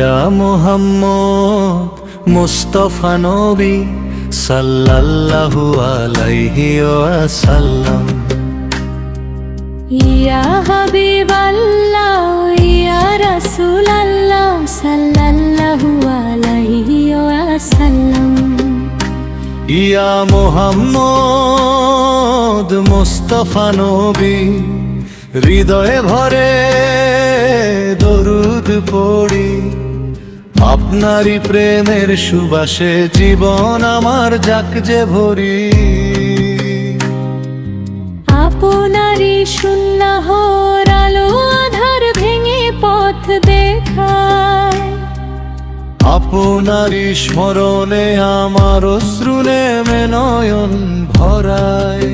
ইয়া মুহাম্মদ মুস্তাফা নবী সাল্লাল্লাহু আলাইহি ওয়াসাল্লাম। ইয়া হাবিবাল্লাহ ইয়া রাসূলাল্লাহ সাল্লাল্লাহু আলাইহি ওয়াসাল্লাম। ইয়া মুহাম্মদ মুস্তাফা নবী হৃদয়ে ভরে দরুদ পড়ি, আপনারই প্রেমের সুবাসে জীবন আমার যাক যে ভরি। আপনারই সুন্নাহর আলো আধার ভেঙে পথ দেখায়, আপনারই স্মরণে আমার অশ্রু নেমে নয়ন ভরায়।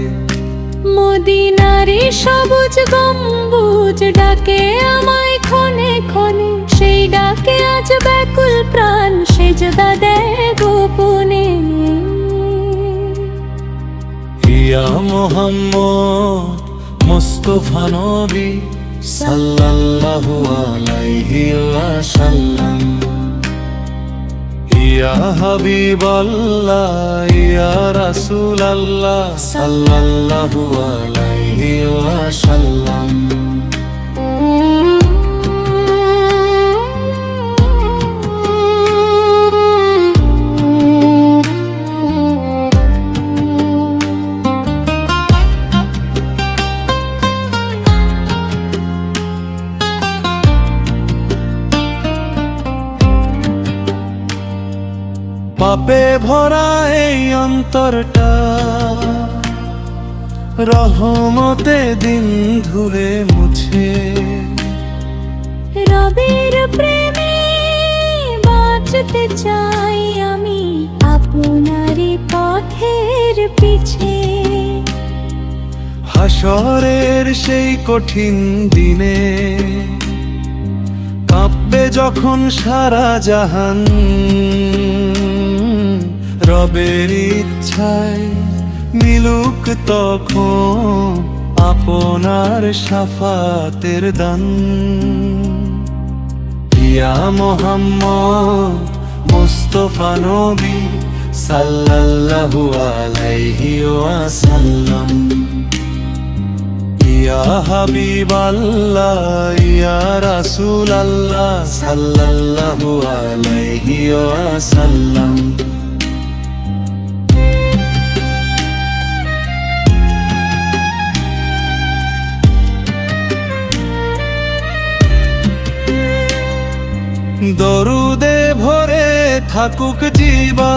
মদিনারি সবুজ গম্বুজ ডাকে আমায় ক্ষণে ক্ষণে, সেই ডাকে আজ ব্যাকুল প্রাণ সেজদা দেয় গোপনে। ইয়া মুহাম্মদ মুস্তাফা নবী সাল্লাল্লাহু আলাইহি ওয়াসাল্লাম। ইয়া হাবিবাল্লাহ ইয়া রাসূলাল্লাহ সাল্লাল্লাহু আলাইহি ওয়াসাল্লাম। পাপে ভরা এই অন্তরটা রহমতে দিন ধুলে মুছে, রবের প্রেমে বাঁচতে চাই আমি আপনারই পথের পিছে। হাসরের সেই কঠিন দিনে কাঁপবে যখন সারা জাহান, রবের ইচ্ছায় মিলুক তখন আপনার শাফাতের দান। ইয়া মুহাম্মদ মুস্তাফা নবী সাল্লাল্লাহু আলাইহি ওয়াসাল্লাম। ইয়া হাবিবাল্লাহ ইয়া রাসূলাল্লাহ সাল্লাল্লাহু আলাইহি ওয়াসাল্লাম। দরুদে ভরে থাকুক জিবা,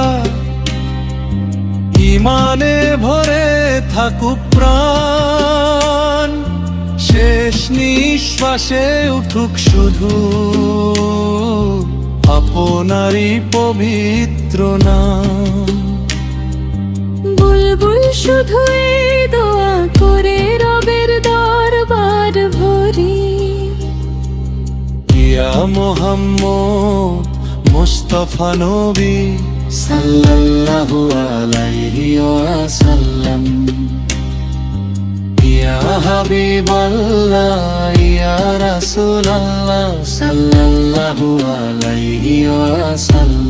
ইমানে ভরে থাকুক প্রাণ, শেষ নিঃশ্বাসে উঠুক শুধু আপনারই পবিত্র নাম। বুলবুল শুধুই দোয়া করে রবের দরবার ভরি। ইয়া মুহাম্মদ মুস্তাফা নবী সাল্লাল্লাহু আলাইহি ওয়াসাল্লাম। ইয়া হাবিবাল্লাহ ইয়া রাসূলাল্লাহ সাল্লাল্লাহু আলাইহি ওয়াসাল্লাম।